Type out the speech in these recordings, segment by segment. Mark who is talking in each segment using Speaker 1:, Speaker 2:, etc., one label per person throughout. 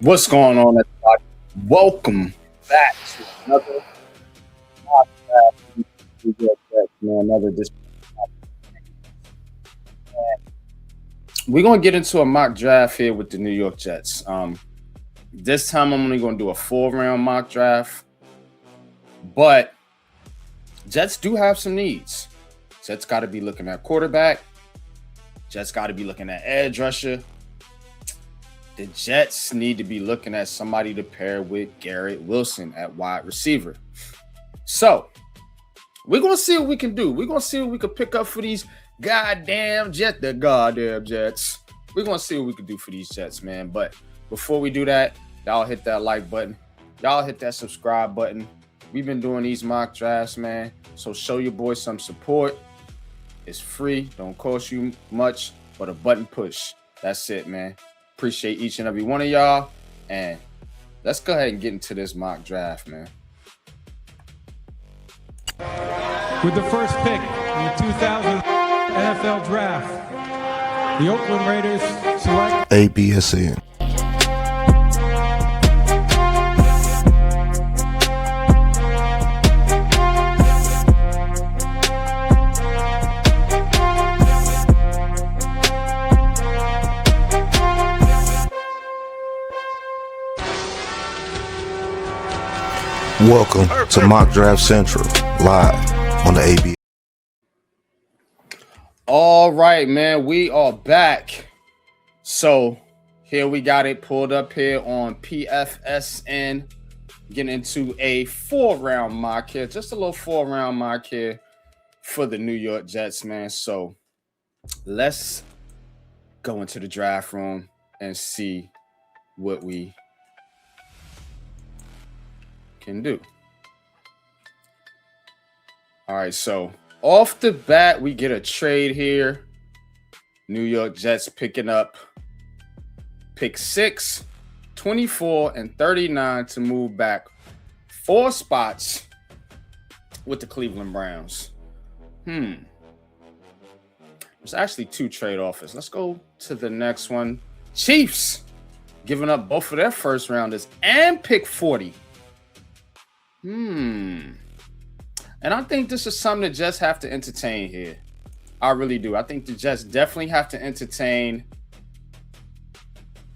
Speaker 1: What's going on, everybody? Welcome back to another podcast. Another this. We're gonna get into a mock draft here with the New York Jets. This time I'm only gonna do a 4-round mock draft, but Jets do have some needs. Jets got to be looking at quarterback. Jets got to be looking at edge rusher. The Jets need to be looking at somebody to pair with Garrett Wilson at wide receiver. So we're going to see what we can do. We're going to see what we can pick up for these goddamn Jets. The goddamn Jets. We're going to see what we can do for these Jets, man. But before we do that, y'all hit that like button. Y'all hit that subscribe button. We've been doing these mock drafts, man. So show your boys some support. It's free. Don't cost you much, but a button push. That's it, man. Appreciate each and every one of y'all. And let's go ahead and get into this mock draft, man.
Speaker 2: With the first pick in the 2000 NFL Draft, the Oakland Raiders select
Speaker 3: ABSN. Welcome to Mock Draft Central, live on the AB.
Speaker 1: All right, man, we are back. So here we got it pulled up here on PFSN, getting into a 4-round mock here, just a little 4-round mock here for the New York Jets, man. So let's go into the draft room and see what we can do. All right, so off the bat, we get a trade here. New York Jets picking up pick 6, 24, and 39 to move back 4 spots with the Cleveland Browns. There's actually 2 trade offers. Let's go to the next one. Chiefs giving up both of their first rounders and pick 40. And I think this is something the Jets have to entertain here. I really do. I think the Jets definitely have to entertain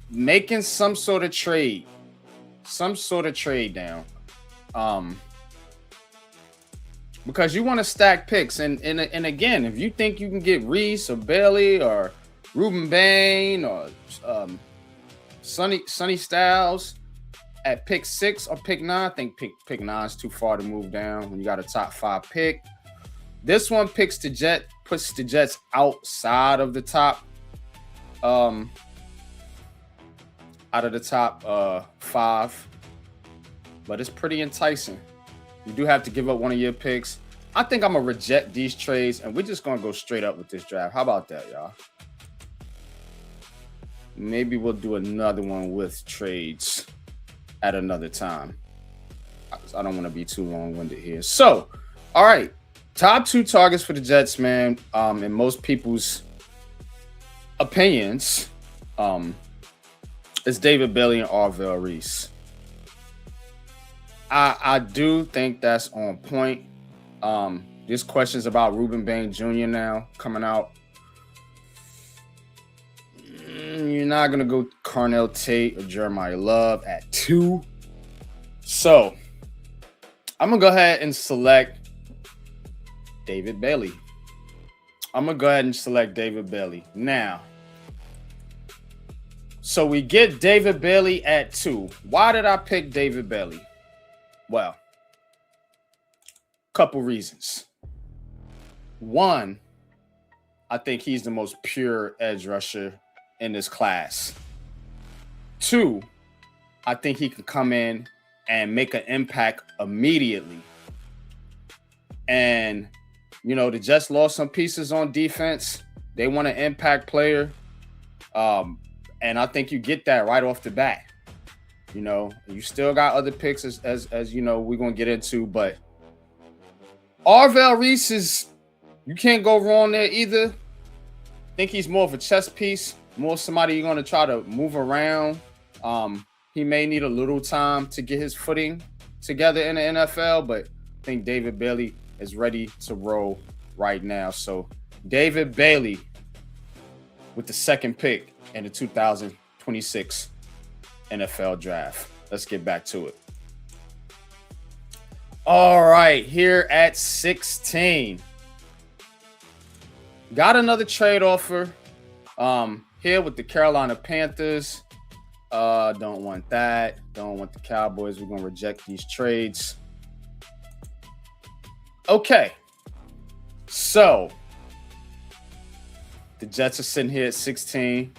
Speaker 1: making some sort of trade down. Because you want to stack picks. And again, if you think you can get Reese or Bailey or Ruben Bain or Sonny Styles at pick 6 or pick 9, I think pick 9 is too far to move down when you got a top 5 pick. This one puts the Jets outside of the top, out of the top 5, but it's pretty enticing. You do have to give up one of your picks. I think I'm gonna reject these trades, and we're just gonna go straight up with this draft. How about that, y'all? Maybe we'll do another one with trades at another time. I don't want to be too long-winded here. So, all right, top 2 targets for the Jets, man. In most people's opinions, it's David Bailey and Arvell Reese. I do think that's on point. There's questions about Ruben Bain Jr. now coming out. You're not going to go Carnell Tate or Jeremiah Love at 2. So I'm going to go ahead and select David Bailey. Now, so we get David Bailey at 2. Why did I pick David Bailey? Well, couple reasons. One, I think he's the most pure edge rusher in this class. 2, I think he can come in and make an impact immediately. And, the Jets lost some pieces on defense. They want an impact player. And I think you get that right off the bat. You still got other picks as we're going to get into, but Arvell Reese you can't go wrong there either. I think he's more of a chess piece. More somebody you're going to try to move around. he may need a little time to get his footing together in the NFL, but I think David Bailey is ready to roll right now. So David Bailey with the second pick in the 2026 NFL draft. Let's get back to it. All right, here at 16. Got another trade offer here with the Carolina Panthers. Don't want that. Don't want the Cowboys. We're going to reject these trades. Okay. So, the Jets are sitting here at 16.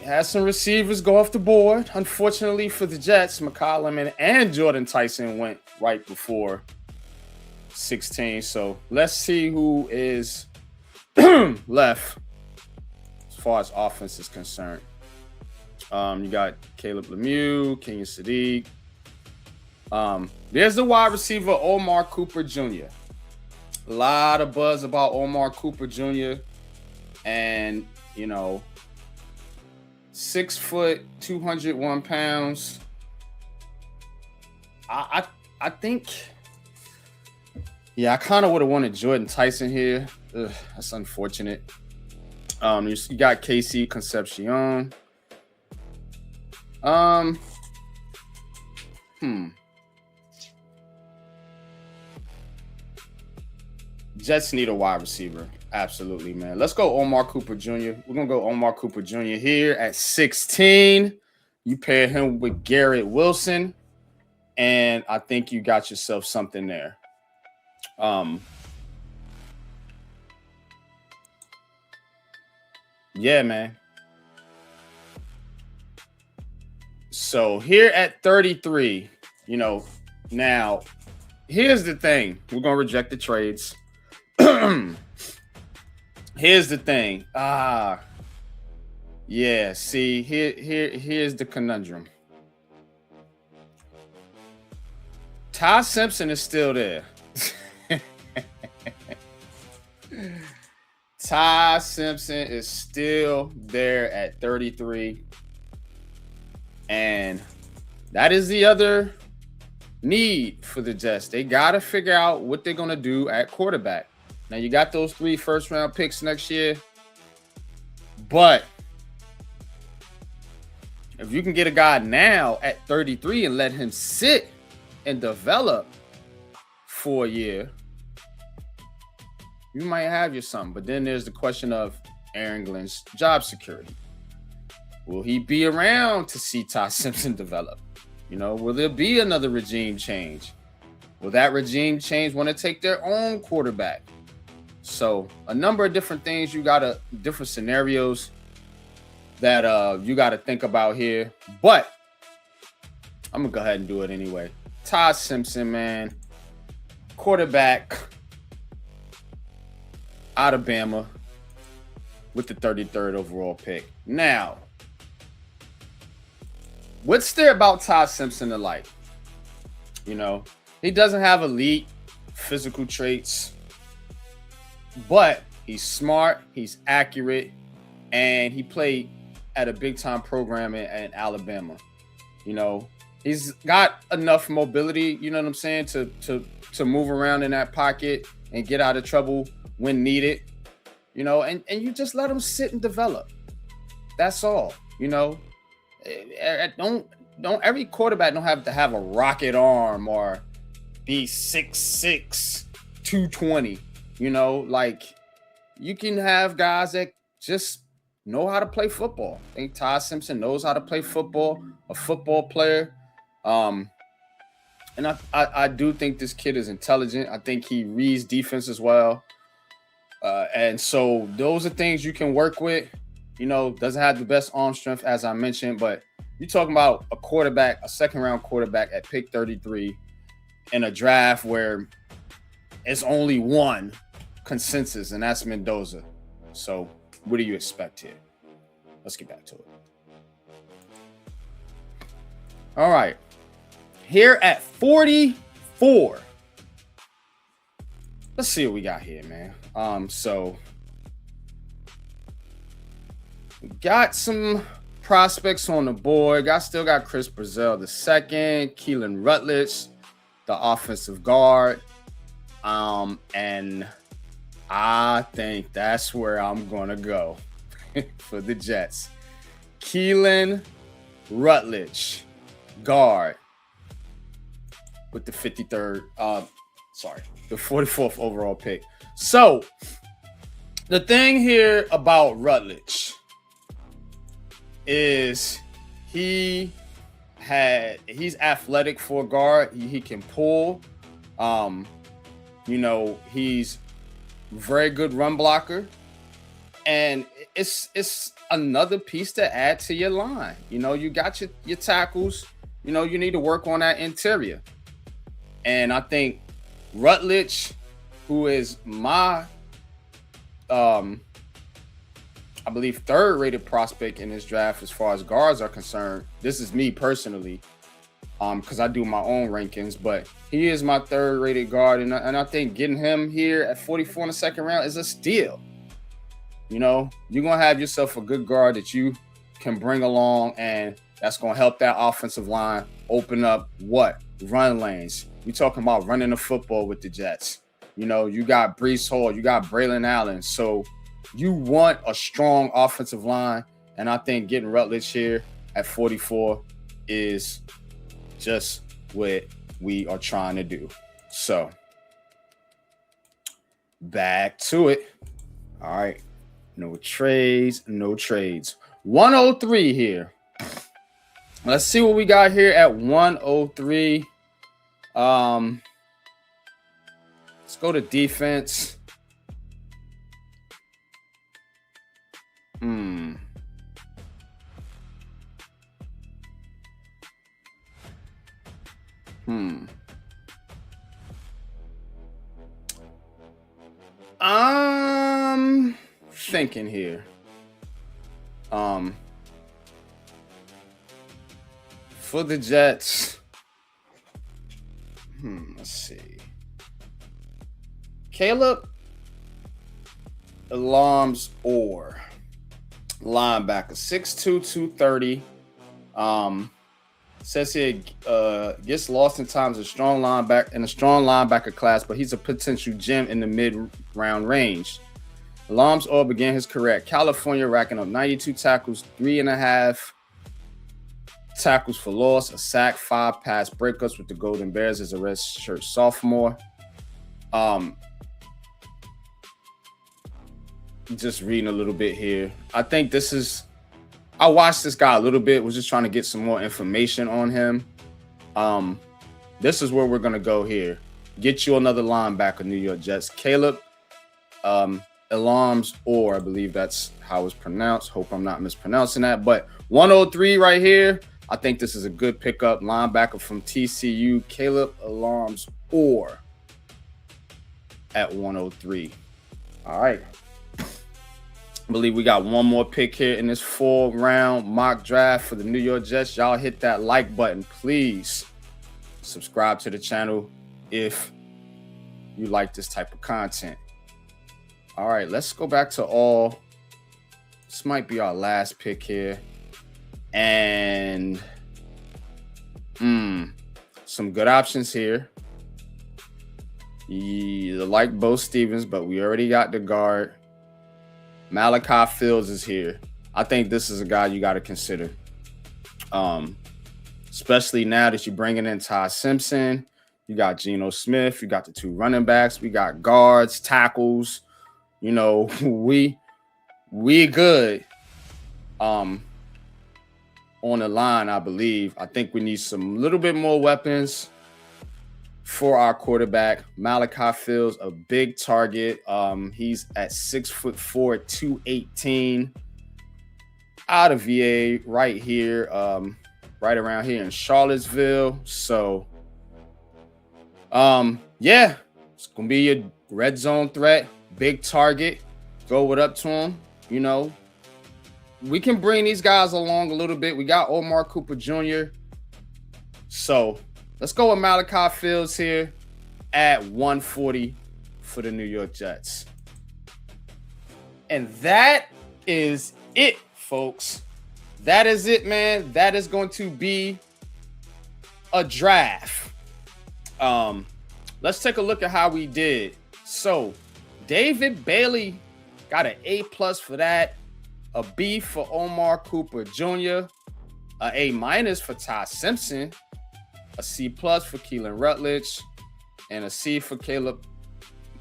Speaker 1: Had some receivers go off the board. Unfortunately for the Jets, McCollum and Jordan Tyson went right before 16. So let's see who is left as far as offense is concerned. You got Caleb Lemieux, Kenyon Sadiq. There's the wide receiver Omar Cooper Jr. A lot of buzz about Omar Cooper Jr. And, 6 foot, 201 pounds. I think, I kind of would have wanted Jordan Tyson here. Ugh, that's unfortunate. You got Casey Concepcion. Jets need a wide receiver. Absolutely, man. Let's go Omar Cooper Jr. We're going to go Omar Cooper Jr. here at 16. You pair him with Garrett Wilson, and I think you got yourself something there. Yeah, man. So here at 33, now here's the thing. We're going to reject the trades. Here's the thing. See, here's the conundrum. Ty Simpson is still there. Ty Simpson is still there at 33. And that is the other need for the Jets. They got to figure out what they're going to do at quarterback. Now, you got those 3 first-round picks next year. But if you can get a guy now at 33 and let him sit and develop for a year, you might have your something. But then there's the question of Aaron Glenn's job security. Will he be around to see Ty Simpson develop? Will there be another regime change? Will that regime change want to take their own quarterback? So a number of different things different scenarios that you got to think about here. But I'm going to go ahead and do it anyway. Ty Simpson, man, quarterback out of Bama with the 33rd overall pick. Now, what's there about Ty Simpson to like? He doesn't have elite physical traits, but he's smart, he's accurate, and he played at a big-time program in Alabama. He's got enough mobility, to move around in that pocket and get out of trouble when needed, and you just let him sit and develop. That's all, Don't every quarterback don't have to have a rocket arm or be 6'6", 220. You can have guys that just know how to play football. I think Ty Simpson knows how to play football, a football player. And I do think this kid is intelligent. I think he reads defense as well. And so those are things you can work with. Doesn't have the best arm strength, as I mentioned, but you're talking about a quarterback, a second-round quarterback at pick 33 in a draft where it's only one consensus, and that's Mendoza. So what do you expect here? Let's get back to it. All right. Here at 44. Let's see what we got here, man. So Got some prospects on the board. Still got Chris Brazil the second, Keelan Rutledge, the offensive guard. And I think that's where I'm gonna go for the Jets. Keelan Rutledge, guard, with the 44th overall pick. So the thing here about Rutledge is he's athletic for a guard. He can pull. He's very good run blocker, and it's another piece to add to your line. You got your tackles. You need to work on that interior, and I think Rutledge, who is my I believe third-rated prospect in this draft as far as guards are concerned. This is me personally, because I do my own rankings, but he is my third-rated guard, and I think getting him here at 44 in the second round is a steal. You're gonna have yourself a good guard that you can bring along, and that's gonna help that offensive line open up run lanes. We're talking about running the football with the Jets. You got Breece Hall, you got Braylon Allen, so you want a strong offensive line, and I think getting Rutledge here at 44 is just what we are trying to do. So, back to it. All right. No trades. 103 here. Let's see what we got here at 103. Let's go to defense. I'm thinking here. For the Jets. Let's see. Caleb Alarms or linebacker, 6'2", 230. Says here gets lost in times a strong linebacker class, but he's a potential gem in the mid-round range. Alarms Orr began his career at California, racking up 92 tackles, 3.5 tackles for loss, a sack, 5 pass breakups with the Golden Bears as a redshirt sophomore. Just reading a little bit here. I think I watched this guy a little bit, was just trying to get some more information on him. This is where we're going to go here. Get you another linebacker, New York Jets. Caleb Alarms, or I believe that's how it's pronounced. Hope I'm not mispronouncing that. But 103 right here. I think this is a good pickup. Linebacker from TCU, Caleb Alarms, or at 103. All right. I believe we got one more pick here in this 4-round mock draft for the New York Jets. Y'all hit that like button, please. Subscribe to the channel if you like this type of content. All right, let's go back to all. This might be our last pick here. And some good options here. You like Bo Stevens, but we already got the guard. Malachi Fields is here. I think this is a guy you got to consider. Especially now that you're bringing in Ty Simpson. You got Geno Smith. You got the 2 running backs. We got guards, tackles. We good on the line, I believe. I think we need some little bit more weapons for our quarterback. Malachi Fields, a big target. He's at 6'4", 218, out of VA, right here, right around here in Charlottesville. So, yeah, it's gonna be your red zone threat, big target. Throw it up to him. We can bring these guys along a little bit. We got Omar Cooper Jr. So let's go with Malachi Fields here at 140 for the New York Jets. And that is it folks. That is it, man. That is going to be a draft. Let's take a look at how we did. So, David Bailey got an A+ for that, a B for Omar Cooper Jr., a A- for Ty Simpson, a C+ for Keelan Rutledge, and a C for Caleb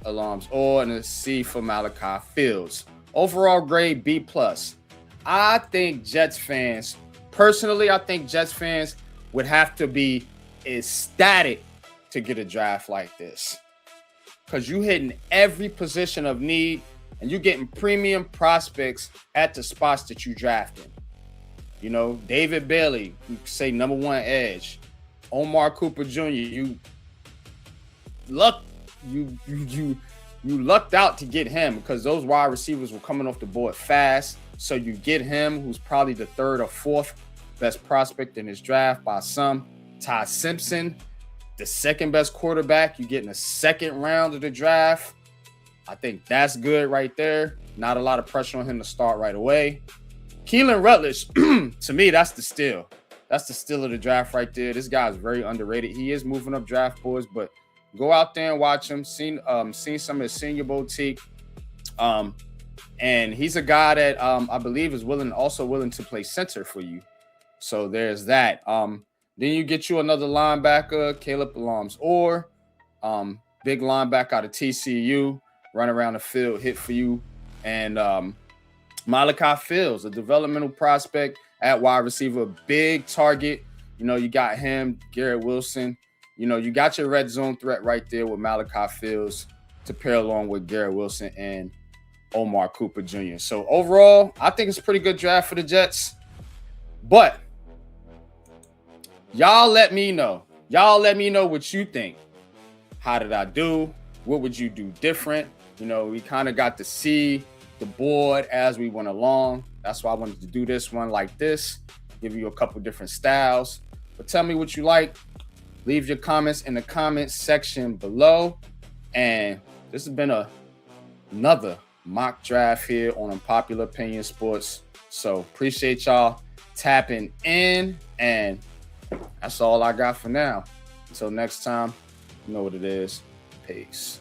Speaker 1: Alams-Orr, and a C for Malachi Fields. Overall grade B+. I think Jets fans, personally, would have to be ecstatic to get a draft like this, because you hitting every position of need and you're getting premium prospects at the spots that you drafted. You know, David Bailey, you could say number 1 edge. Omar Cooper Jr., you lucked out to get him, because those wide receivers were coming off the board fast. So you get him, who's probably the 3rd or 4th best prospect in this draft by some. Ty Simpson, the 2nd best quarterback. You get in the 2nd round of the draft. I think that's good right there. Not a lot of pressure on him to start right away. Keelan Rutledge, to me, that's the steal. That's the steal of the draft right there. This guy is very underrated. He is moving up draft boards, but go out there and watch him. Seen some of his Senior Boutique. And he's a guy that I believe is willing to play center for you. So there's that. Then you get you another linebacker, Caleb Alams-Orr, big linebacker out of TCU, run around the field, hit for you. And Malachi Fields, a developmental prospect at wide receiver, big target. You know, you got him, Garrett Wilson. You know, you got your red zone threat right there with Malachi Fields to pair along with Garrett Wilson and Omar Cooper Jr. So overall, I think it's a pretty good draft for the Jets. But y'all let me know. Y'all let me know what you think. How did I do? What would you do different? You know, we kind of got to see the board as we went along. That's why I wanted to do this one like this, give you a couple different styles. But tell me what you like. Leave your comments in the comments section below. And this has been another mock draft here on Unpopular Opinion Sports. So appreciate y'all tapping in, and that's all I got for now. Until next time, you know what it is. Peace.